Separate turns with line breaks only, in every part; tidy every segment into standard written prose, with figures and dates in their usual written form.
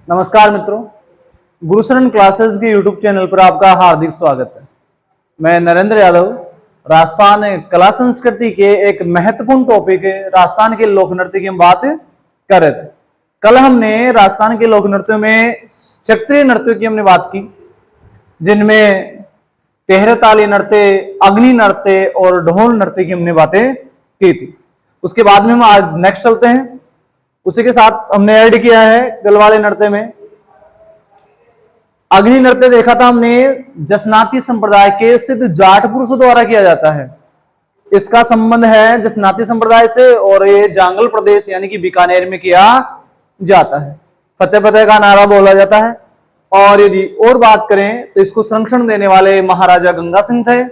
नमस्कार मित्रों, गुरुशरण क्लासेस के यूट्यूब चैनल पर आपका हार्दिक स्वागत है। मैं नरेंद्र यादव राजस्थान कला संस्कृति के एक महत्वपूर्ण टॉपिक राजस्थान के लोक नृत्य की हम बात कर रहे थे। कल हमने राजस्थान के लोक नृत्यों में क्षत्रिय नृत्यों की हमने बात की, जिनमें तेहरताली नृत्य, अग्नि नृत्य और ढोल नृत्य की हमने बातें की थी। उसके बाद में हम आज नेक्स्ट चलते हैं। उसी के साथ हमने ऐड किया है गलवाले नृत्य में अग्नि नृत्य देखा था हमने, जसनाती संप्रदाय के सिद्ध जाट पुरुषों द्वारा किया जाता है। इसका संबंध है जसनाती संप्रदाय से और ये जांगल प्रदेश यानी कि बीकानेर में किया जाता है। फतेह फतेह का नारा बोला जाता है। और यदि और बात करें तो इसको संरक्षण देने वाले महाराजा गंगा सिंह थे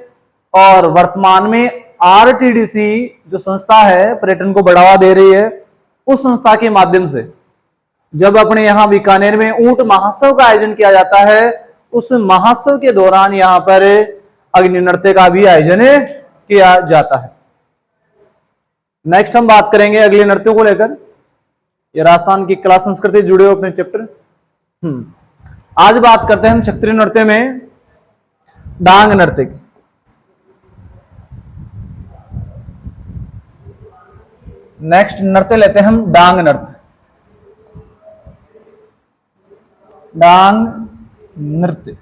और वर्तमान में आरटीडीसी जो संस्था है पर्यटन को बढ़ावा दे रही है, उस संस्था के माध्यम से जब अपने यहां बीकानेर में ऊंट महोत्सव का आयोजन किया जाता है, उस महोत्सव के दौरान यहां पर अग्नि नृत्य का भी आयोजन किया जाता है। नेक्स्ट हम बात करेंगे अगले नृत्यों को लेकर। ये राजस्थान की कला संस्कृति जुड़े हुए अपने चैप्टर। आज बात करते हैं हम क्षत्रिय नृत्य में डांग नृत्य की। नेक्स्ट नृत्य लेते हैं हम डांग नृत्य। डांग नृत्य,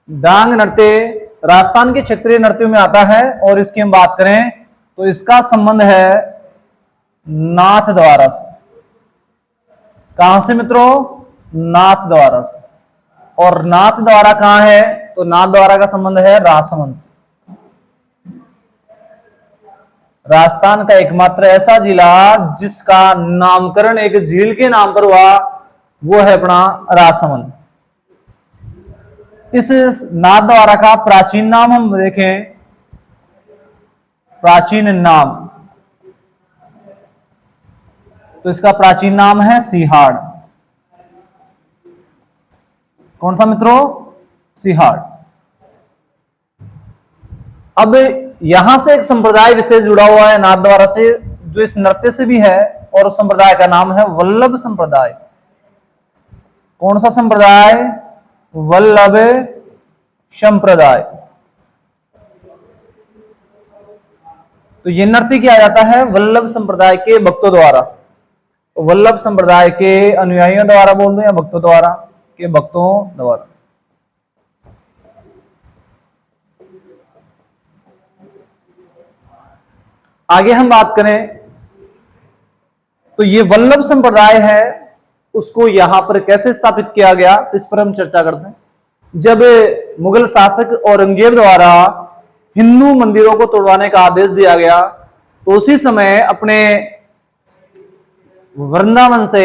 डांग नृत्य राजस्थान के क्षेत्रीय नृत्यों में आता है और इसकी हम बात करें तो इसका संबंध है नाथ द्वारा से। कहां से मित्रों? नाथ द्वारा से। और नाथ द्वारा कहां है? तो नाथ द्वारा का संबंध है राजसमंद से। राजस्थान का एकमात्र ऐसा जिला जिसका नामकरण एक झील के नाम पर हुआ, वो है अपना राजसमंद। इस नाथद्वारा का प्राचीन नाम हम देखें, प्राचीन नाम, तो इसका प्राचीन नाम है सिहाड़। कौन सा मित्रों? सिहाड़। अब यहां से एक संप्रदाय विशेष जुड़ा हुआ है नाथद्वारा से, जो इस नृत्य से भी है, और उस संप्रदाय का नाम है वल्लभ संप्रदाय। कौन सा संप्रदाय? वल्लभ संप्रदाय। तो यह नृत्य किया जाता है वल्लभ संप्रदाय के भक्तों द्वारा। वल्लभ संप्रदाय के अनुयायियों द्वारा बोल दो या भक्तों द्वारा, के भक्तों द्वारा। आगे हम बात करें तो ये वल्लभ संप्रदाय है, उसको यहां पर कैसे स्थापित किया गया, इस पर हम चर्चा करते हैं। जब मुगल शासक औरंगजेब द्वारा हिंदू मंदिरों को तोड़वाने का आदेश दिया गया, तो उसी समय अपने वृंदावन से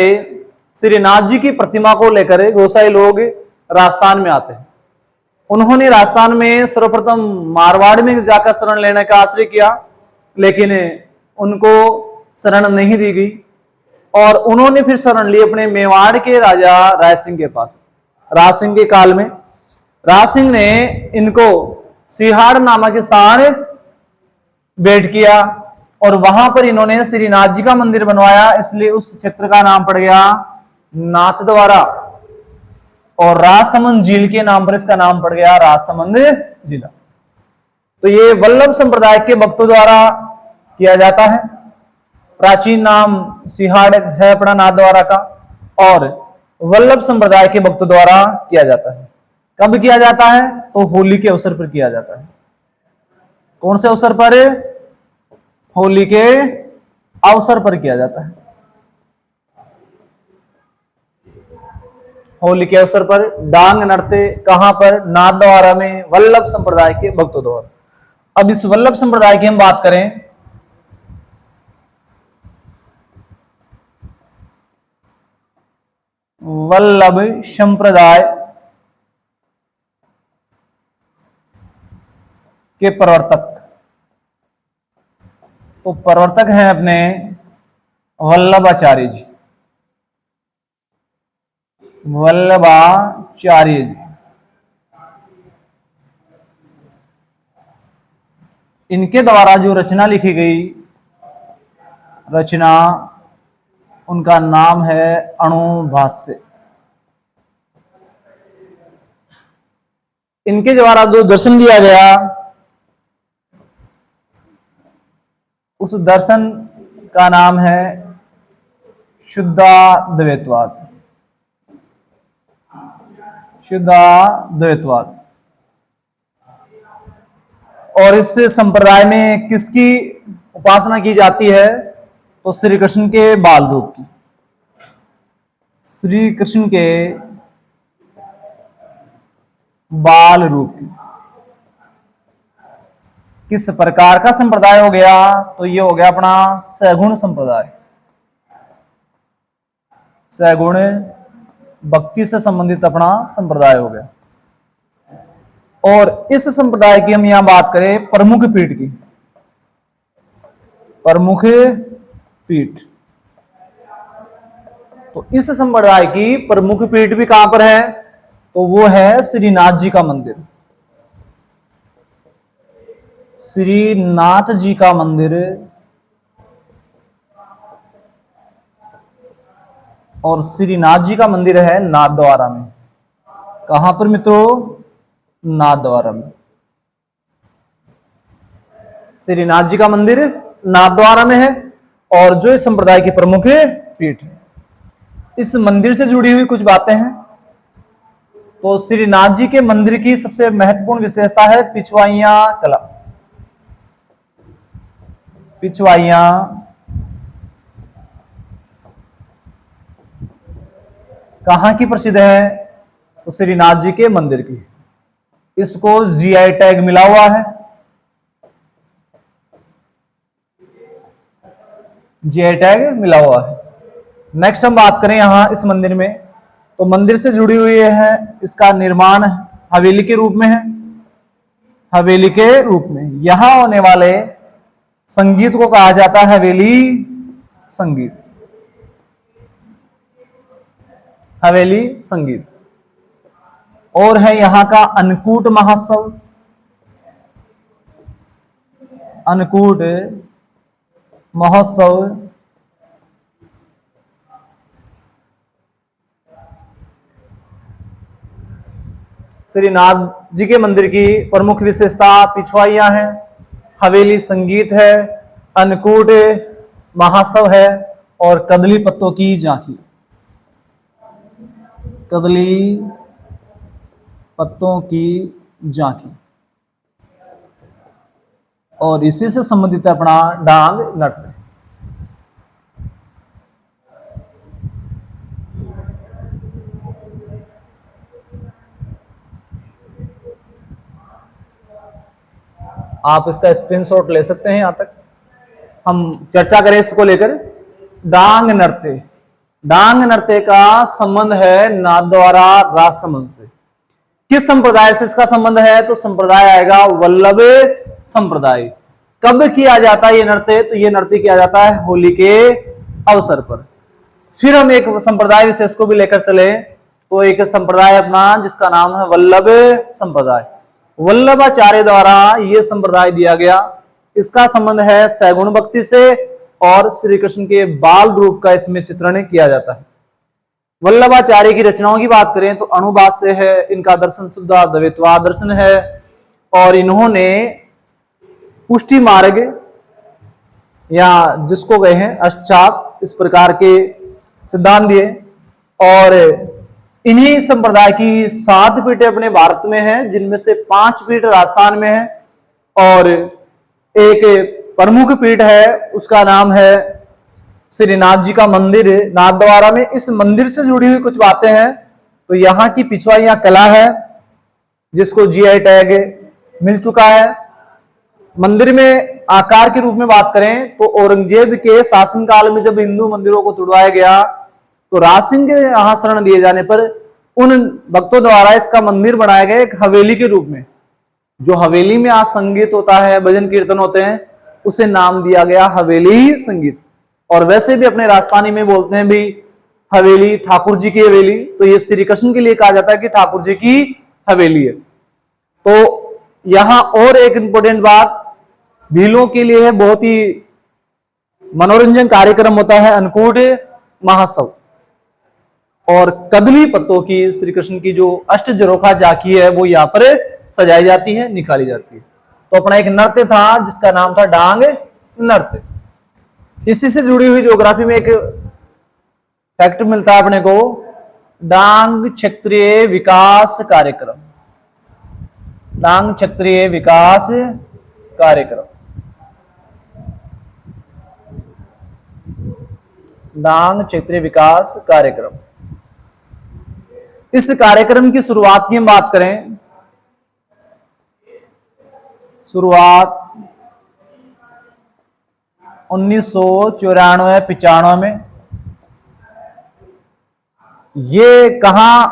श्रीनाथ जी की प्रतिमा को लेकर गोसाई लोग राजस्थान में आते हैं। उन्होंने राजस्थान में सर्वप्रथम मारवाड़ में जाकर शरण लेने का आश्रय किया, लेकिन उनको शरण नहीं दी गई और उन्होंने फिर शरण ली अपने मेवाड़ के राजा राय सिंह के पास। राज सिंह के काल में राज सिंह ने इनको सिहाड़ नामक स्थान भेंट किया और वहां पर इन्होंने श्रीनाथ जी का मंदिर बनवाया, इसलिए उस क्षेत्र का नाम पड़ गया नाथद्वारा और राजसमंद झील के नाम पर इसका नाम पड़ गया राजसमंद जिला। तो ये वल्लभ संप्रदाय के भक्तों द्वारा किया जाता है। प्राचीन नाम सिहाड़ है अपना नाथद्वारा का और वल्लभ संप्रदाय के भक्तों द्वारा किया जाता है। कब किया जाता है? तो होली के अवसर पर किया जाता है। कौन से अवसर पर? होली के अवसर पर किया जाता है। होली के अवसर पर डांग नृत्य कहां पर? नाथद्वारा में वल्लभ संप्रदाय के भक्तों द्वारा। अब इस वल्लभ संप्रदाय की हम बात करें वल्लभ संप्रदाय के प्रवर्तक, तो प्रवर्तक हैं अपने वल्लभाचार्य जी। वल्लभाचार्य जी, इनके द्वारा जो रचना लिखी गई रचना, उनका नाम है अणुभाष्य। इनके द्वारा जो दर्शन दिया गया, उस दर्शन का नाम है शुद्धाद्वैतवाद। शुद्धाद्वैतवाद। और इस संप्रदाय में किसकी उपासना की जाती है? तो श्री कृष्ण के बाल रूप की। श्री कृष्ण के बाल रूप की। किस प्रकार का संप्रदाय हो गया? तो ये हो गया अपना सगुण संप्रदाय। सगुण भक्ति से संबंधित अपना संप्रदाय हो गया। और इस संप्रदाय की हम यहां बात करें प्रमुख पीठ की। प्रमुख पीठ। तो इस संप्रदाय की प्रमुख पीठ भी कहां पर है? तो वो है श्रीनाथ जी का मंदिर। श्रीनाथ जी का मंदिर। और श्रीनाथ जी का मंदिर है नाथद्वारा में। कहां पर मित्रों? नाथद्वारा में। श्रीनाथ जी का मंदिर नाथद्वारा में है और जो इस संप्रदाय की प्रमुख पीठ है। इस मंदिर से जुड़ी हुई कुछ बातें हैं। तो श्रीनाथ जी के मंदिर की सबसे महत्वपूर्ण विशेषता है पिछवाइयां कला। पिछवाइयां कहां की प्रसिद्ध है? तो श्रीनाथ जी के मंदिर की। इसको जीआई टैग मिला हुआ है। जीआई टैग मिला हुआ है। नेक्स्ट हम बात करें यहां इस मंदिर में, तो मंदिर से जुड़ी हुई है, इसका निर्माण हवेली के रूप में है। हवेली के रूप में यहां होने वाले संगीत को कहा जाता है हवेली संगीत। हवेली संगीत। और है यहां का अन्नकूट महोत्सव। अन्नकूट महोत्सव। श्रीनाथ जी के मंदिर की प्रमुख विशेषता पिछवाइयां हैं, हवेली संगीत है, अन्नकूट महोत्सव है और कदली पत्तों की झांकी। कदली पत्तों की झांकी। और इसी से संबंधित अपना डांग नृत्य। आप इसका स्क्रीनशॉट ले सकते हैं। यहां तक हम चर्चा करें इसको लेकर। डांग नृत्य। डांग नृत्य का संबंध है नाथद्वारा रास संबंध से। किस संप्रदाय से इसका संबंध है? तो संप्रदाय आएगा वल्लभ संप्रदाय। कब किया जाता है ये नृत्य? तो ये नृत्य किया जाता है होली के अवसर पर। फिर हम एक संप्रदाय विशेष को भी लेकर चले, तो एक संप्रदाय अपना जिसका नाम है वल्लभ संप्रदाय। वल्लभाचार्य द्वारा यह संप्रदाय दिया गया। इसका संबंध है सगुण भक्ति से और श्री कृष्ण के बाल रूप का इसमें चित्रण किया जाता है। वल्लभाचार्य की रचनाओं की बात करें तो अणुभाष्य है, इनका दर्शन शुद्धाद्वैतवाद दर्शन है और इन्होंने पुष्टि मार्ग या जिसको गए हैं अष्टाप, इस प्रकार के सिद्धांत दिए। और इन्हीं संप्रदाय की 7 पीठें अपने भारत में हैं, जिनमें से 5 पीठ राजस्थान में है और एक प्रमुख पीठ है, उसका नाम है श्रीनाथ जी का मंदिर नाथद्वारा में। इस मंदिर से जुड़ी हुई कुछ बातें हैं। तो यहाँ की पिछवाइयां कला है जिसको जीआई टैग मिल चुका है। मंदिर में आकार के रूप में बात करें तो औरंगजेब के शासनकाल में जब हिंदू मंदिरों को तुड़वाया गया तो राज सिंह के यहां शरण दिए जाने पर उन भक्तों द्वारा इसका मंदिर बनाया गया एक हवेली के रूप में। जो हवेली में आज संगीत होता है, भजन कीर्तन होते हैं, उसे नाम दिया गया हवेली संगीत। और वैसे भी अपने राजस्थानी में बोलते हैं भी हवेली, ठाकुर जी की हवेली। तो ये श्री कृष्ण के लिए कहा जाता है कि ठाकुर जी की हवेली है। तो यहां और एक इंपॉर्टेंट बात भीलों के लिए है, बहुत ही मनोरंजन कार्यक्रम होता है अन्नकूट महोत्सव। और कदली पत्तों की श्री कृष्ण की जो अष्ट जरोखा झांकी है वो यहाँ पर सजाई जाती है, निकाली जाती है। तो अपना एक नृत्य था जिसका नाम था डांग नृत्य। इसी से जुड़ी हुई ज्योग्राफी में एक फैक्ट मिलता है अपने को, डांग क्षेत्रीय विकास कार्यक्रम। डांग क्षेत्रीय विकास कार्यक्रम, डांग क्षेत्रीय विकास कार्यक्रम। इस कार्यक्रम की शुरुआत की हम बात करें, शुरुआत 1994-95 में। ये कहां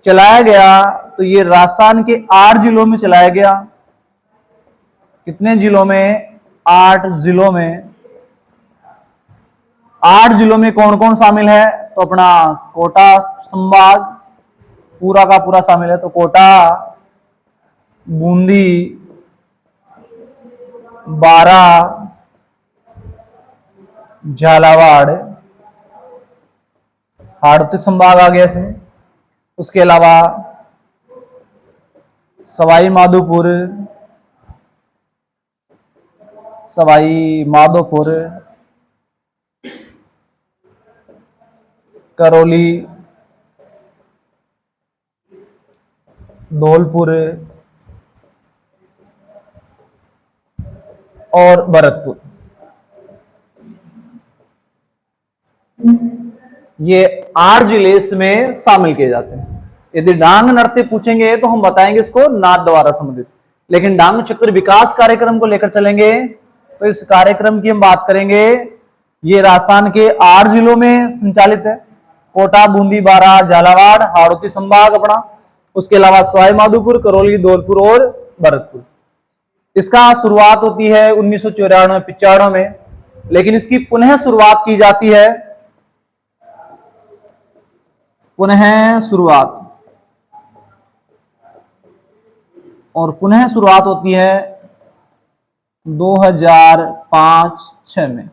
चलाया गया? तो ये राजस्थान के 8 जिलों में चलाया गया। कितने जिलों में? 8 जिलों में। 8 जिलों में कौन कौन शामिल है? तो अपना कोटा संभाग पूरा का पूरा शामिल है। तो कोटा, बूंदी, बारा, झालावाड़, हाड़ौती संभाग आ गया इसमें। उसके अलावा सवाई माधोपुर, करौली, धौलपुर और भरतपुर। ये 8 जिले इसमें शामिल किए जाते हैं। यदि डांग नृत्य पूछेंगे तो हम बताएंगे इसको नाद द्वारा संबंधित, लेकिन डांग क्षेत्र विकास कार्यक्रम को लेकर चलेंगे तो इस कार्यक्रम की हम बात करेंगे। ये राजस्थान के 8 जिलों में संचालित है, कोटा, बूंदी, बारा, झालावाड़, हाड़ौती संभाग अपना। उसके अलावा सवाई माधोपुर, करौली, धौलपुर और भरतपुर। इसका शुरुआत होती है 1994-95 में, लेकिन इसकी पुनः शुरुआत की जाती है, और पुनः शुरुआत होती है 2005-06 में।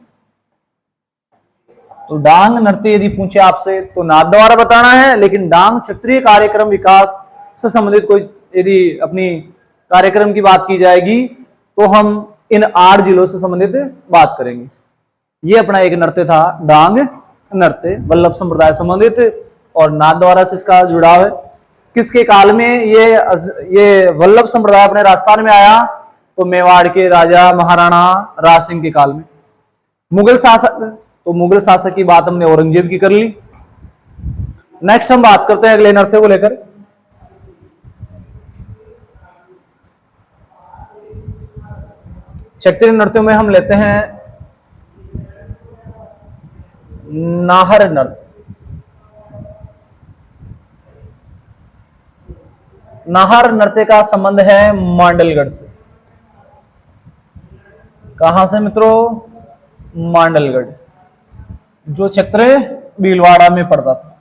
तो डांग नृत्य यदि पूछे आपसे तो नाद द्वारा बताना है, लेकिन डांग क्षेत्रीय कार्यक्रम विकास से संबंधित कोई यदि अपनी कार्यक्रम की बात की जाएगी तो हम इन 8 जिलों से संबंधित बात करेंगे। ये अपना एक नृत्य था डांग नृत्य, वल्लभ संप्रदाय संबंधित, और नाद द्वारा से इसका जुड़ाव है। किसके काल में ये वल्लभ संप्रदाय अपने राजस्थान में आया? तो मेवाड़ के राजा महाराणा राज सिंह के काल में। मुगल शासक, तो मुगल शासक की बात हमने औरंगजेब की कर ली। नेक्स्ट हम बात करते हैं अगले नृत्य को लेकर। क्षेत्रीय नृत्यों में हम लेते हैं नाहर नृत्य। नाहर नृत्य का संबंध है मांडलगढ़ से। कहां से मित्रों? मांडलगढ़, जो क्षेत्र भीलवाड़ा में पड़ता था।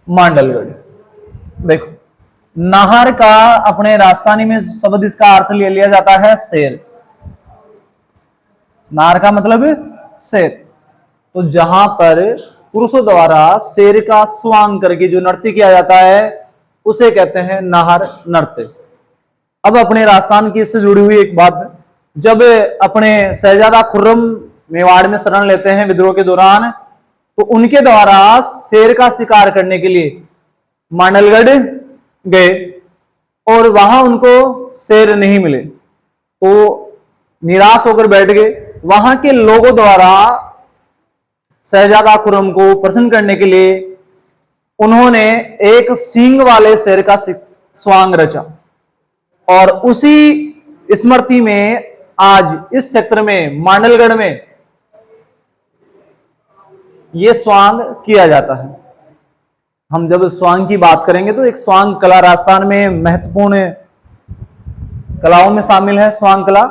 मांडलगढ़। देखो, नाहर का अपने राजस्थानी में शब्द इसका अर्थ ले लिया जाता है शेर। नाहर का मतलब शेर। तो जहां पर पुरुषों द्वारा शेर का स्वांग करके जो नृत्य किया जाता है उसे कहते हैं नाहर नृत्य। अब अपने राजस्थान की इससे जुड़ी हुई एक बात, जब अपने शहजादा खुर्रम मेवाड़ में शरण लेते हैं विद्रोह के दौरान, तो उनके द्वारा शेर का शिकार करने के लिए मांडलगढ़ गए और वहां उनको शेर नहीं मिले, तो निराश होकर बैठ गए। वहां के लोगों द्वारा शहजादा खुर्रम को प्रसन्न करने के लिए उन्होंने एक सींग वाले शेर का स्वांग रचा, और उसी स्मृति में आज इस क्षेत्र में मांडलगढ़ में यह स्वांग किया जाता है। हम जब स्वांग की बात करेंगे तो एक स्वांग कला राजस्थान में महत्वपूर्ण कलाओं में शामिल है। स्वांग कला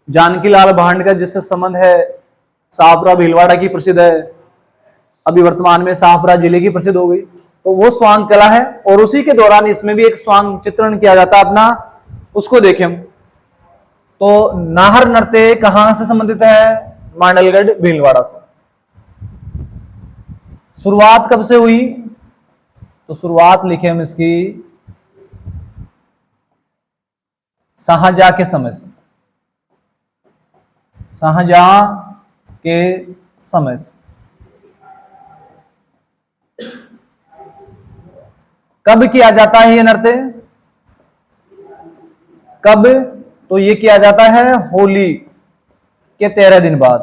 जानकी लाल भांड का जिससे संबंध है, शाहपुरा भीलवाड़ा की प्रसिद्ध है, अभी वर्तमान में शाहपुरा जिले की प्रसिद्ध हो गई, तो वो स्वांग कला है। और उसी के दौरान इसमें भी एक स्वांग चित्रण किया जाता है अपना, उसको देखें हम। तो नाहर नृत्य कहां से संबंधित है? मांडलगढ़ भीलवाड़ा से। शुरुआत कब से हुई? तो शुरुआत लिखे हम इसकी शाहजहां के समय से, शाहजहां के समय से। कब किया जाता है ये नृत्य? कब? तो ये किया जाता है होली के 13 दिन बाद।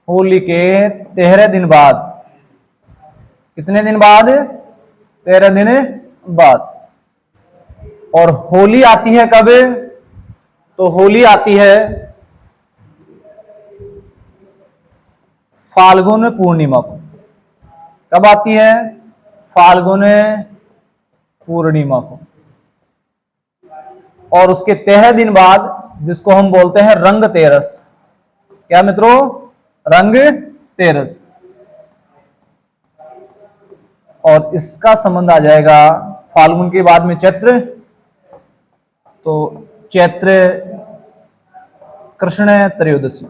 होली के 13 दिन बाद। कितने दिन बाद? 13 दिन बाद। और होली आती है कब? तो होली आती है फाल्गुन पूर्णिमा को। कब आती है? फाल्गुन पूर्णिमा को। और उसके 13 दिन बाद, जिसको हम बोलते हैं रंग तेरस। क्या मित्रों? रंग तेरस। और इसका संबंध आ जाएगा फाल्गुन के बाद में चैत्र, तो चैत्र कृष्ण त्रयोदशी।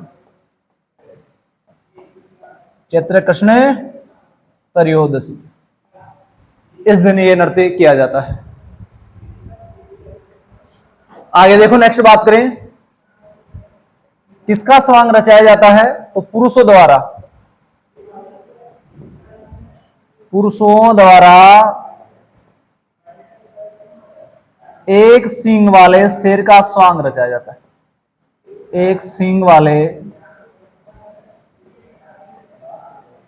चैत्र कृष्ण त्रयोदशी, इस दिन ये नृत्य किया जाता है। आगे देखो, नेक्स्ट बात करें, किसका स्वांग रचाया जाता है? तो पुरुषों द्वारा। पुरुषों द्वारा एक सींग वाले शेर का स्वांग रचाया जाता है। एक सींग वाले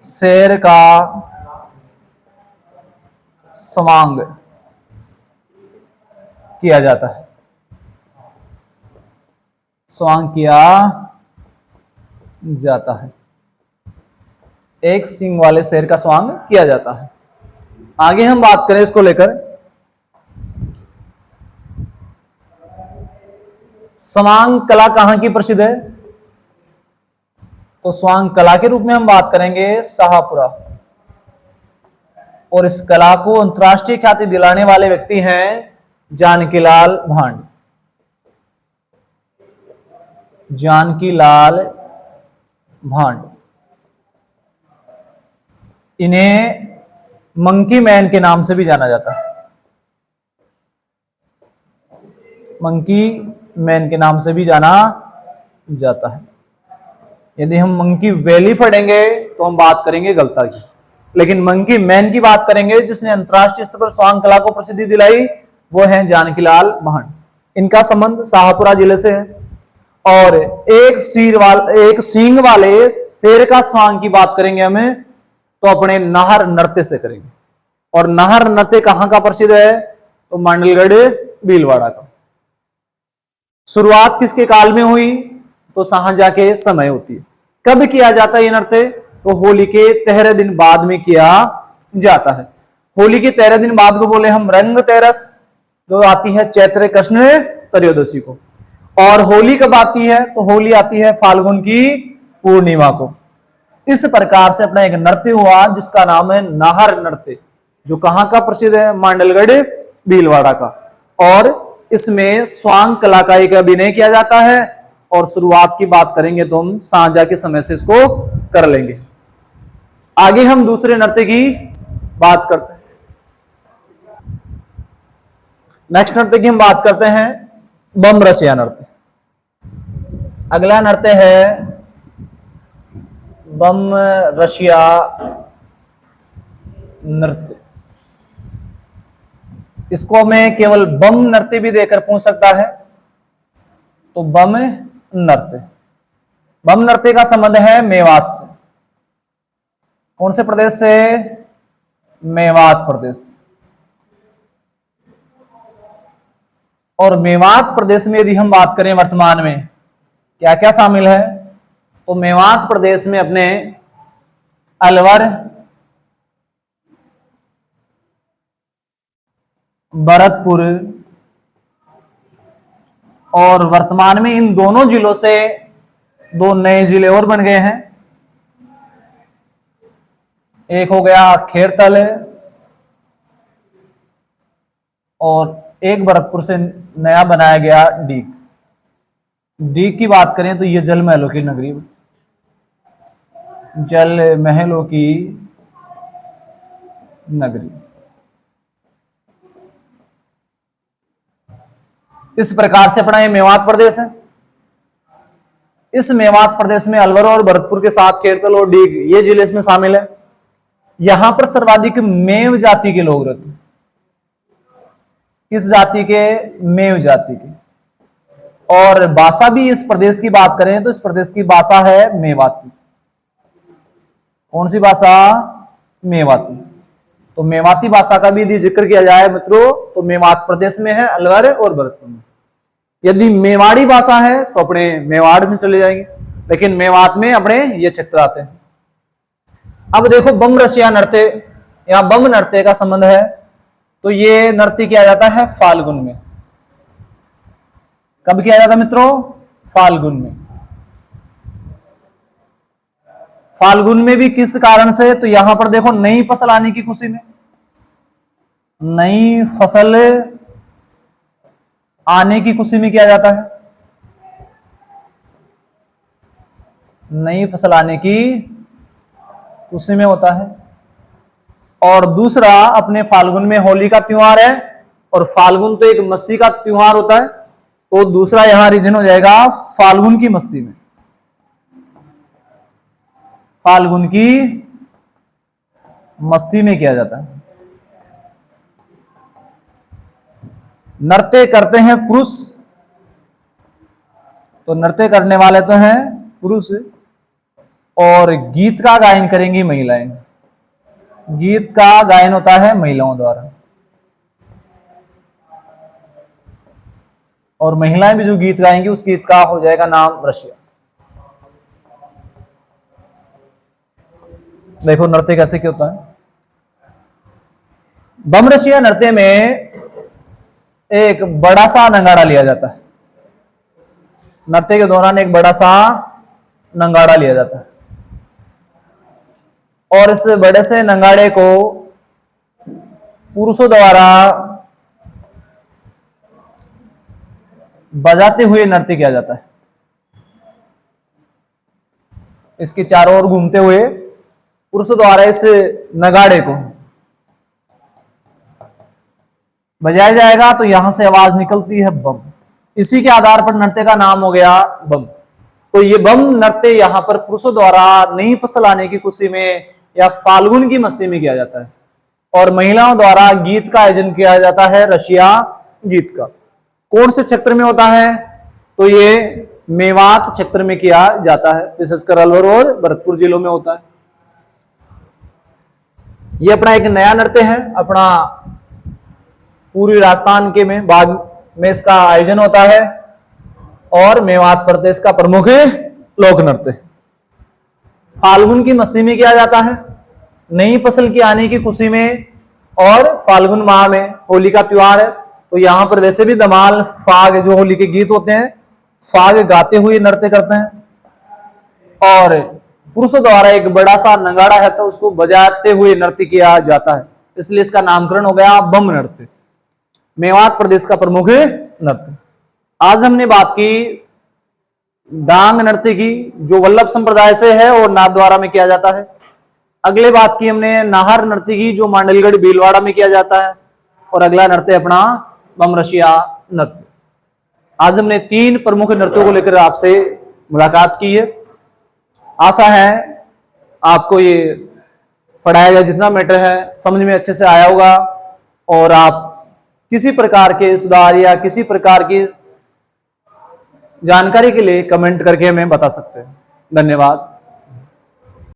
शेर का स्वांग किया जाता है। स्वांग किया जाता है। एक सींग वाले शेर का स्वांग किया जाता है। आगे हम बात करें इसको लेकर, स्वांग कला कहां की प्रसिद्ध है? तो स्वांग कला के रूप में हम बात करेंगे शाहपुरा। और इस कला को अंतरराष्ट्रीय ख्याति दिलाने वाले व्यक्ति हैं जानकीलाल भांड। जानकीलाल भांड। इन्हें मंकी मैन के नाम से भी जाना जाता है। मंकी मैन के नाम से भी जाना जाता है। यदि हम मंकी वैली पढ़ेंगे तो हम बात करेंगे गलता की, लेकिन मंकी मैन की बात करेंगे जिसने अंतरराष्ट्रीय स्तर पर स्वांग कला को प्रसिद्धि दिलाई, वो है जानकीलाल भांड। इनका संबंध शाहपुरा जिले से है। और एक सींग वाले शेर का स्वांग की बात करेंगे हमें तो अपने नाहर नृत्य से करेंगे। और नाहर नृत्य कहां का प्रसिद्ध है? तो मांडलगढ़ भीलवाड़ा का। शुरुआत किसके काल में हुई? तो शाहजहां के समय होती है। कब किया जाता है ये नृत्य? तो होली के 13 दिन बाद में किया जाता है। होली के 13 दिन बाद को बोले हम रंग तेरस, जो आती है चैत्र कृष्ण त्रयोदशी को। और होली कब आती है? तो होली आती है फाल्गुन की पूर्णिमा को। इस प्रकार से अपना एक नृत्य हुआ जिसका नाम है नाहर नृत्य, जो कहां का प्रसिद्ध है? मांडलगढ़ भीलवाड़ा का। और इसमें स्वांग कला का एक अभिनय किया जाता है। और शुरुआत की बात करेंगे तो हम शाहजहां के समय से इसको कर लेंगे। आगे हम दूसरे नृत्य की बात करते हैं। नेक्स्ट नृत्य की हम बात करते हैं बम रसिया नृत्य। अगला नृत्य है बम रसिया नृत्य। इसको मैं केवल बम नृत्य भी देकर पूछ सकता है। तो बम नृत्य, बम नृत्य का संबंध है मेवात से। कौन से प्रदेश से? मेवात प्रदेश। और मेवात प्रदेश में यदि हम बात करें वर्तमान में क्या क्या शामिल है, तो मेवात प्रदेश में अपने अलवर, भरतपुर और वर्तमान में इन दोनों जिलों से 2 नए जिले और बन गए हैं। एक हो गया खेरतल और एक भरतपुर से नया बनाया गया डीग। डी की बात करें तो ये जल महलों की नगरी, जल महलों की नगरी। इस प्रकार से अपना ये मेवात प्रदेश है। इस मेवात प्रदेश में अलवर और भरतपुर के साथ खेरतल और डीग ये जिले इसमें शामिल है। यहां पर सर्वाधिक मेव जाति के लोग रहते हैं। किस जाति के? मेव जाति के। और भाषा भी इस प्रदेश की बात करें तो इस प्रदेश की भाषा है मेवाती। कौन सी भाषा? मेवाती। तो मेवाती भाषा का भी यदि जिक्र किया जाए मित्रों तो मेवात प्रदेश में है, अलवर और भरतपुर में। यदि मेवाड़ी भाषा है तो अपने मेवाड़ में चले जाएंगे, लेकिन मेवात में अपने ये क्षेत्र आते हैं। अब देखो बम रसिया नृत्य, यहां बम नृत्य का संबंध है, तो ये नृत्य किया जाता है फाल्गुन में। कब किया जाता है मित्रों? फाल्गुन में। फाल्गुन में भी किस कारण से? तो यहां पर देखो नई फसल आने की खुशी में, नई फसल आने की खुशी में किया जाता है, नई फसल आने की खुशी में होता है। और दूसरा अपने फाल्गुन में होली का त्योहार है, और फाल्गुन तो एक मस्ती का त्योहार होता है, तो दूसरा यहां रीजन हो जाएगा फाल्गुन की मस्ती में, फाल्गुन की मस्ती में किया जाता है। नृत्य करते हैं पुरुष, तो नृत्य करने वाले तो हैं पुरुष, और गीत का गायन करेंगी महिलाएं। गीत का गायन होता है महिलाओं द्वारा, और महिलाएं भी जो गीत गाएंगी उस गीत का हो जाएगा नाम रसिया। देखो नृत्य कैसे क्या होता है। बम रसिया नृत्य में एक बड़ा सा नंगाड़ा लिया जाता है। नृत्य के दौरान एक बड़ा सा नंगाड़ा लिया जाता है, और इस बड़े से नंगाड़े को पुरुषों द्वारा बजाते हुए नृत्य किया जाता है। इसके चारों ओर घूमते हुए पुरुषों द्वारा इस नगाड़े को बजाया जाएगा, तो यहां से आवाज निकलती है बम। इसी के आधार पर नृत्य का नाम हो गया बम। तो ये बम नृत्य यहां पर पुरुषों द्वारा नई फसल आने की खुशी में या फाल्गुन की मस्ती में किया जाता है, और महिलाओं द्वारा गीत का आयोजन किया जाता है रसिया गीत का। कौन से क्षेत्र में होता है? तो ये मेवात क्षेत्र में किया जाता है, विशेषकर अलवर और भरतपुर जिलों में होता है। ये अपना एक नया नृत्य है, अपना पूर्वी राजस्थान के में बाद में इसका आयोजन होता है, और मेवात प्रदेश का प्रमुख लोक नृत्य। फाल्गुन की मस्ती में किया जाता है, नई फसल की आने की खुशी में, और फाल्गुन माह में होली का त्योहार है, तो यहां पर वैसे भी धमाल फाग जो होली के गीत होते हैं फाग गाते हुए नृत्य करते हैं, और पुरुषों द्वारा एक बड़ा सा नगाड़ा है तो उसको बजाते हुए नृत्य किया जाता है, इसलिए इसका नामकरण हो गया बम नृत्य, मेवात प्रदेश का प्रमुख नृत्य। आज हमने बात की डांग नृत्य की, जो वल्लभ संप्रदाय से है और नाथद्वारा में किया जाता है। अगले बात की हमने नाहर नृत्य की, जो मांडलगढ़ भीलवाड़ा में किया जाता है, और अगला नृत्य अपना बम रसिया नृत्य। आज हमने 3 प्रमुख नृत्यों को लेकर आपसे मुलाकात की है। आशा है आपको ये पढ़ाया गया जितना मैटर है समझ में अच्छे से आया होगा, और आप किसी प्रकार के सुधार या किसी प्रकार की जानकारी के लिए कमेंट करके हमें बता सकते हैं। धन्यवाद।